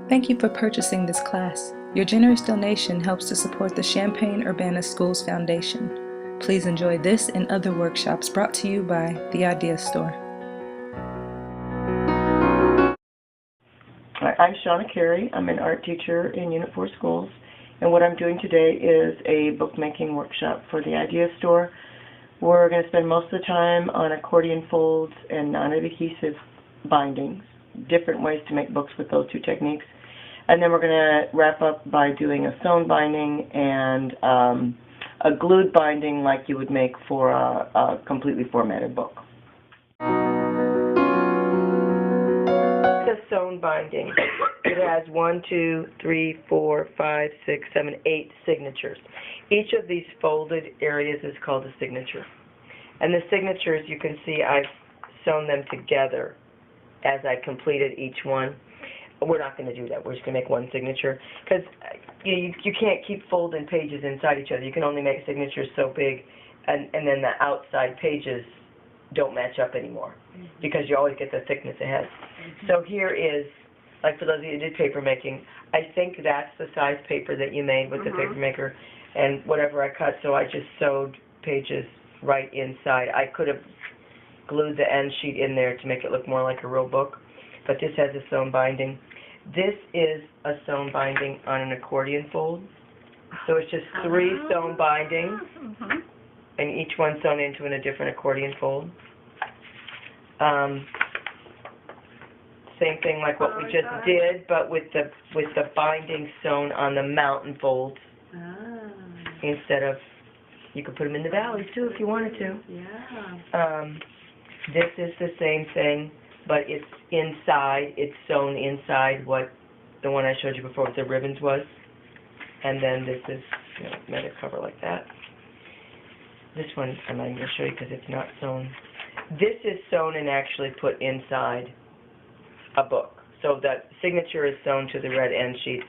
Thank you for purchasing this class. Your generous donation helps to support the Champaign-Urbana Schools Foundation. Please enjoy this and other workshops brought to you by The Idea Store. Hi, I'm Shauna Carey. I'm an art teacher in Unit 4 schools, and what I'm doing today is a bookmaking workshop for The Idea Store. We're going to spend most of the time on accordion folds and non-adhesive bindings, different ways to make books with those two techniques. And then we're going to wrap up by doing a sewn binding and a glued binding like you would make for a completely formatted book. The sewn binding. It has 1, 2, 3, 4, 5, 6, 7, 8 signatures. Each of these folded areas is called a signature. And the signatures, you can see I've sewn them together as I completed each one. We're not going to do that. We're just going to make one signature because you can't keep folding pages inside each other. You can only make signatures so big, and then the outside pages don't match up anymore because you always get the thickness ahead. So here is, like for those of you who did paper making, I think that's the size paper that you made with the paper maker and whatever I cut, so I just sewed pages right inside. I could have glued the end sheet in there to make it look more like a real book, but this has a sewn binding. This is a sewn binding on an accordion fold. So it's just 3 sewn bindings, and each one sewn into in a different accordion fold. Same thing like what we just did, but with the binding sewn on the mountain folds instead of, you could put them in the valleys too if you wanted to. Yeah. This is the same thing, but it's inside, it's sewn inside what the one I showed you before with the ribbons was. And then this is, meant to cover like that. This one I'm not even going to show you because it's not sewn. This is sewn and actually put inside a book. So the signature is sewn to the red end sheets.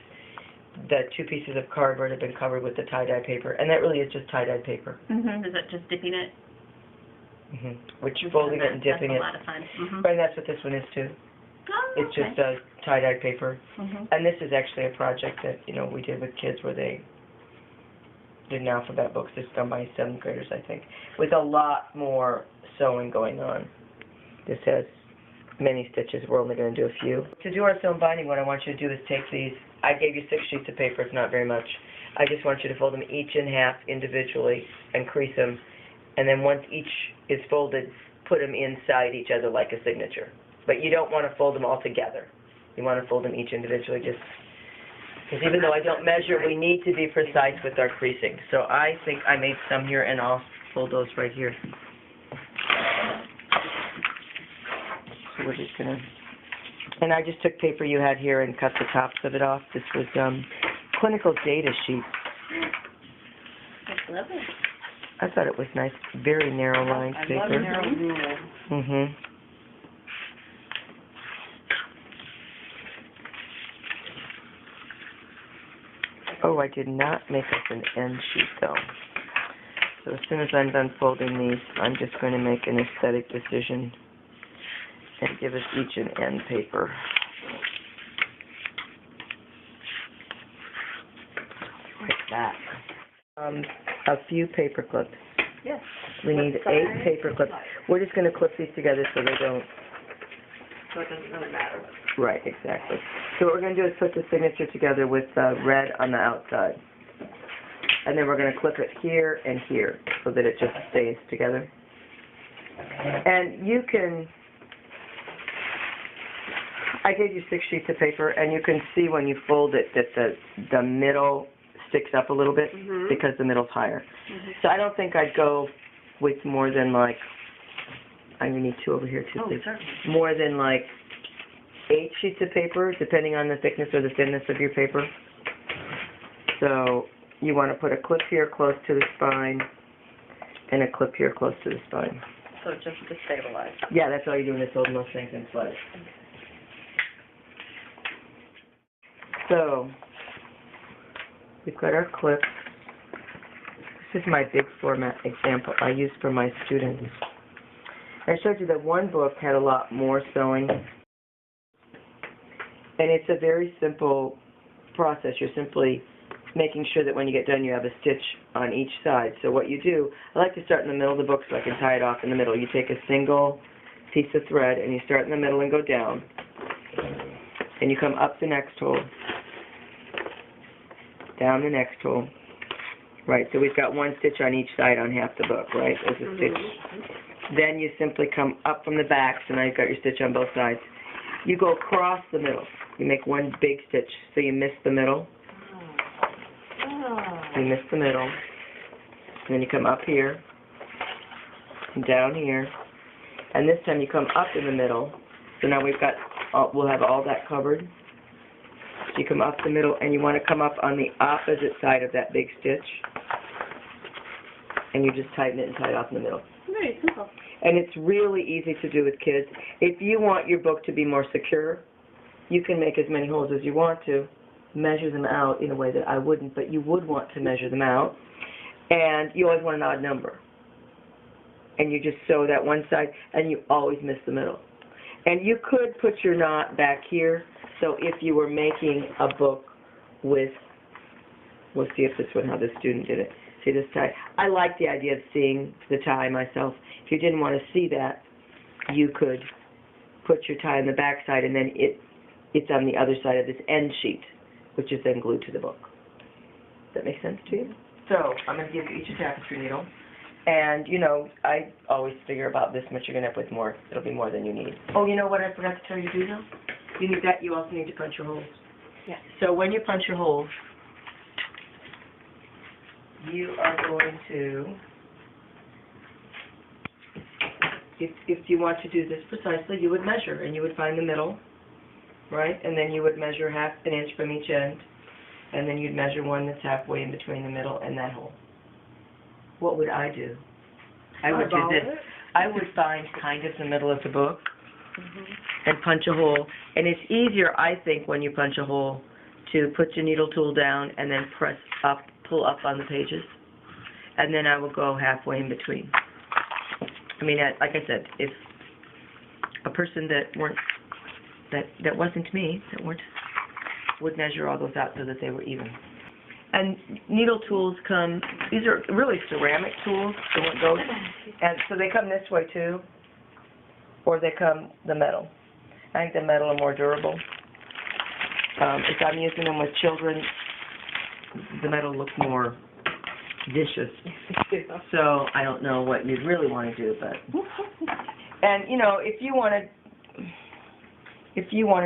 The 2 pieces of cardboard have been covered with the tie-dye paper, and that really is just tie-dyed paper. Is it just dipping it? Which folding it and dipping it. That's a lot of fun. And that's what this one is too. Oh, It's just a tie-dyed paper. Mhm. And this is actually a project that, we did with kids where they did an alphabet books. It's done by 7th graders, I think, with a lot more sewing going on. This has many stitches. We're only going to do a few. To do our sewn binding, what I want you to do is take these. I gave you 6 sheets of paper. It's not very much. I just want you to fold them each in half individually and crease them. And then once each is folded, put them inside each other like a signature. But you don't want to fold them all together. You want to fold them each individually, just because even though I don't measure, we need to be precise with our creasing. So I think I made some here, and I'll fold those right here. So we're just going to... And I just took paper you had here and cut the tops of it off. This was clinical data sheet. That's lovely. I thought it was nice, very narrow lined paper. I love narrow rules. Oh, I did not make us an end sheet though. So as soon as I'm done folding these, I'm just going to make an aesthetic decision and give us each an end paper. Like that. A few paper clips. Yes. We need 8 paper clips. We're just going to clip these together so they don't... So it doesn't really matter. Right, exactly. So what we're going to do is put the signature together with red on the outside. And then we're going to clip it here and here so that it just stays together. And you can... I gave you 6 sheets of paper, and you can see when you fold it that the middle sticks up a little bit because the middle's higher. So I don't think I'd go with more than like, I'm going to need 2 over here too, please. More than like 8 sheets of paper, depending on the thickness or the thinness of your paper. So you want to put a clip here close to the spine and a clip here close to the spine. So just to stabilize. Yeah, that's all you're doing is holding those things in place. So we've got our clips. This is my big format example I use for my students. I showed you that one book had a lot more sewing. And it's a very simple process. You're simply making sure that when you get done you have a stitch on each side. So what you do, I like to start in the middle of the book so I can tie it off in the middle. You take a single piece of thread and you start in the middle and go down. And you come up the next hole, down the next hole. Right, so we've got one stitch on each side on half the book, right? There's a stitch. Then you simply come up from the back, so now you've got your stitch on both sides. You go across the middle. You make one big stitch, so you miss the middle. You miss the middle. And then you come up here, and down here. And this time you come up in the middle. So now we'll have all that covered. So you come up the middle, and you want to come up on the opposite side of that big stitch. And you just tighten it and tie it off in the middle. Very simple. And it's really easy to do with kids. If you want your book to be more secure, you can make as many holes as you want to, measure them out in a way that I wouldn't, but you would want to measure them out. And you always want an odd number. And you just sew that one side, and you always miss the middle. And you could put your knot back here, so if you were making a book with, we'll see if this one, how this student did it. See this tie? I like the idea of seeing the tie myself. If you didn't want to see that, you could put your tie on the back side, and then it's on the other side of this end sheet, which is then glued to the book. Does that make sense to you? So I'm going to give you each a tapestry needle. And, you know, I always figure about this much you're going to end up with more. It'll be more than you need. Oh, you know what I forgot to tell you to do, though? You need that. You also need to punch your holes. Yeah. So when you punch your holes, you are going to, if you want to do this precisely, you would measure, and you would find the middle, right? And then you would measure half an inch from each end, and then you'd measure one that's halfway in between the middle and that hole. What would I do? I would do this. I would find kind of the middle of the book and punch a hole. And it's easier, I think, when you punch a hole to put your needle tool down and then press up, pull up on the pages. And then I will go halfway in between. I mean, like I said, if a person that wasn't me, would measure all those out so that they were even. And needle tools come, these are really ceramic tools, and so they come this way too, or they come the metal. I think the metal are more durable. If I'm using them with children, the metal looks more vicious. So I don't know what you'd really want to do, but. And you know, if you wanted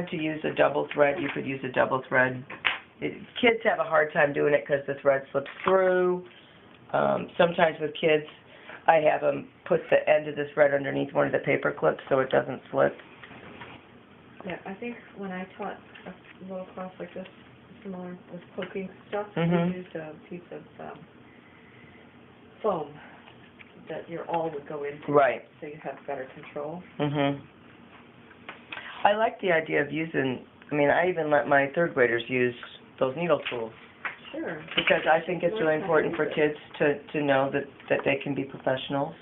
to use a double thread, you could use a double thread. Kids have a hard time doing it because the thread slips through. Sometimes with kids, I have them put the end of the thread underneath one of the paper clips so it doesn't slip. Yeah, I think when I taught a little class like this, similar with poking stuff, we used a piece of foam that your awl would go into, right? So you have better control. I like the idea of using. I mean, I even let my third graders use those needle tools. Sure. Because I think it's really important for kids to know that they can be professionals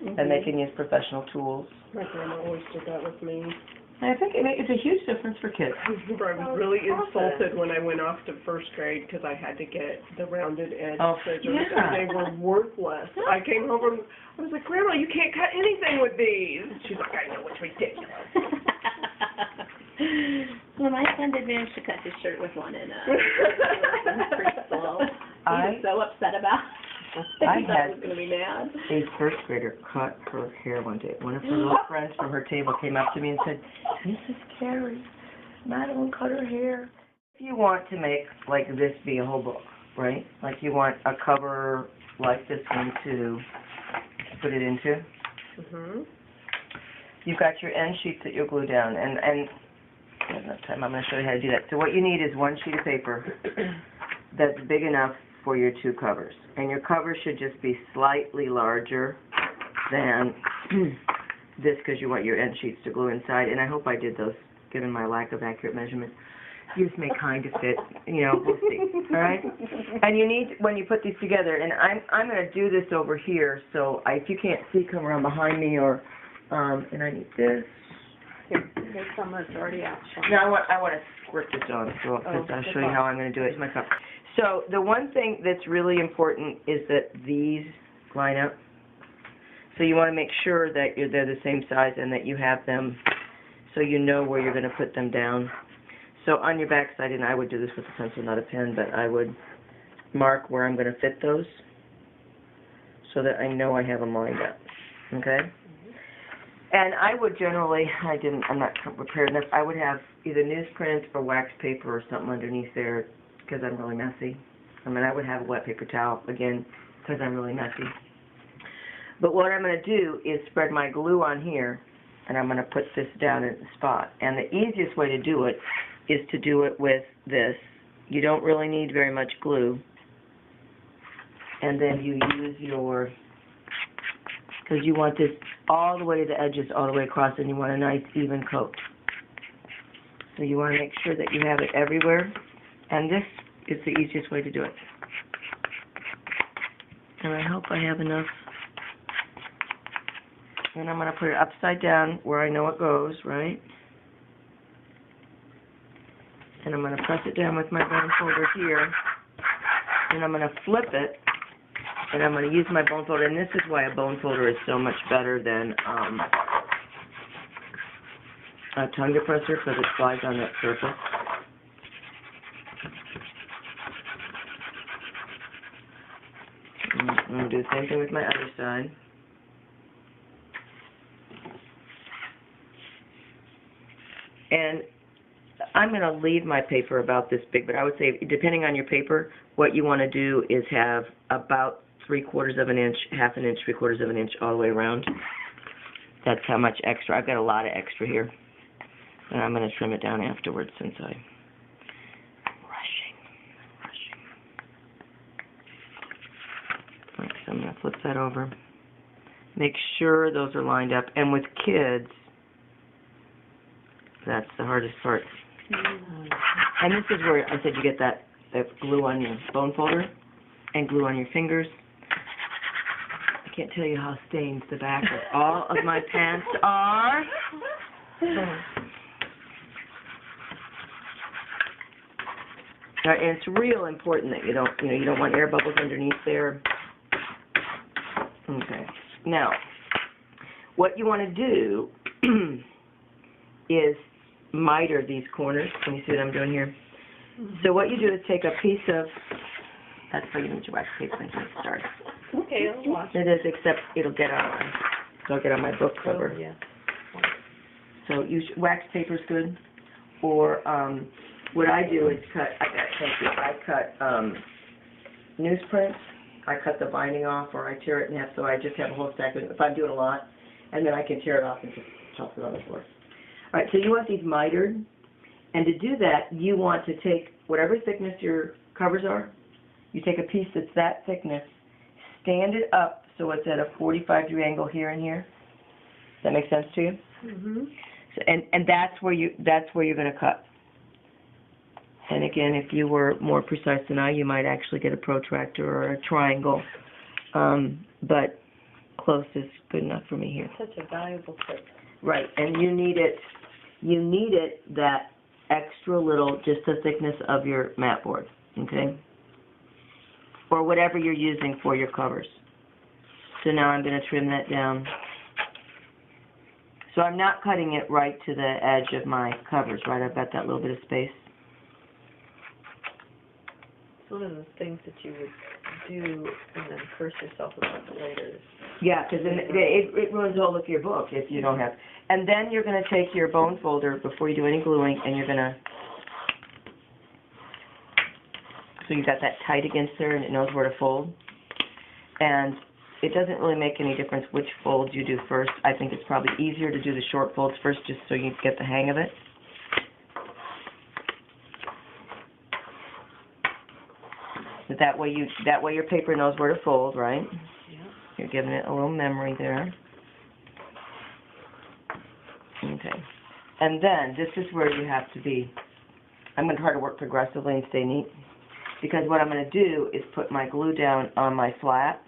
and they can use professional tools. My grandma always did that with me. And I think it's a huge difference for kids. I was really insulted when I went off to first grade because I had to get the rounded edge scissors, and they were worthless. I came home and I was like, Grandma, you can't cut anything with these. She's like, I know, it's ridiculous. Well, my son did manage to cut his shirt with one in preschool. He was so upset about it. I He thought had he was going to be mad. a first grader cut her hair one day. One of her little friends from her table came up to me and said, Mrs. Carey, Madeline cut her hair. If you want to make like this be a whole book, right? Like you want a cover like this one to put it into. You've got your end sheets that you'll glue down, and I have enough time. I'm going to show you how to do that. So what you need is one sheet of paper that's big enough for your two covers. And your cover should just be slightly larger than this because you want your end sheets to glue inside. And I hope I did those, given my lack of accurate measurement. These may kind of fit, you know, we'll see. All right? And you need, when you put these together, and I'm going to do this over here, so if you can't see, come around behind me, or, and I need this. There's some that's already out. Now I want to squirt this on, so I'll show you how I'm going to do it. Here's my cup. So the one thing that's really important is that these line up. So you want to make sure that they're the same size and that you have them so you know where you're going to put them down. So on your back side, and I would do this with a pencil, not a pen, but I would mark where I'm going to fit those so that I know I have them lined up. Okay? And I would generally, I'm not prepared enough, I would have either newsprint or wax paper or something underneath there because I'm really messy. I mean, I would have a wet paper towel, again, because I'm really messy. But what I'm going to do is spread my glue on here, and I'm going to put this down in the spot. And the easiest way to do it is to do it with this. You don't really need very much glue. And then you use your, because you want this all the way to the edges, all the way across, and you want a nice even coat. So you want to make sure that you have it everywhere. And this is the easiest way to do it. And I hope I have enough. And I'm going to put it upside down where I know it goes, right? And I'm going to press it down with my bone folder here. And I'm going to flip it. And I'm going to use my bone folder. And this is why a bone folder is so much better than a tongue depressor, because it slides on that surface. I'm going to do the same thing with my other side. And I'm going to leave my paper about this big, but I would say, depending on your paper, what you want to do is have about 3/4 of an inch, half an inch, 3/4 of an inch all the way around. That's how much extra. I've got a lot of extra here. And I'm going to trim it down afterwards since I'm rushing. Right, so I'm going to flip that over. Make sure those are lined up. And with kids, that's the hardest part. And this is where I said you get that glue on your bone folder and glue on your fingers. I can't tell you how stained the back of all of my pants are. And it's real important that you don't want air bubbles underneath there. Okay. Now, what you want to do is miter these corners. Can you see what I'm doing here? So what you do is take a piece of, that's for you to wax paper and get started. Okay, I'll watch. It is, except it'll get on my book cover. Oh, yeah. So wax paper's good. Or what I do is I cut newsprint. I cut the binding off, or I tear it in half, so I just have a whole stack of it if I'm doing a lot, and then I can tear it off and just toss it on the floor. All right, so you want these mitered, and to do that, you want to take whatever thickness your covers are, you take a piece that's that thickness, stand it up so it's at a 45-degree angle here and here. Does that make sense to you? Mm-hmm. So, and that's where you're going to cut. And again, if you were more precise than I, you might actually get a protractor or a triangle. But close is good enough for me here. Such a valuable tip. Right, and you need it that extra little, just the thickness of your mat board, okay? Or whatever you're using for your covers. So now I'm going to trim that down. So I'm not cutting it right to the edge of my covers, right? I've got that little bit of space. It's one of the things that you would do and then curse yourself about it later. Yeah, because it ruins the whole look of your book if you don't have. And then you're going to take your bone folder before you do any gluing, and you're going to, so you've got that tight against there, and it knows where to fold. And it doesn't really make any difference which folds you do first. I think it's probably easier to do the short folds first, just so you get the hang of it. But that way your paper knows where to fold, right? Yeah. You're giving it a little memory there. Okay. And then this is where you have to be. I'm going to try to work progressively and stay neat, because what I'm going to do is put my glue down on my flat,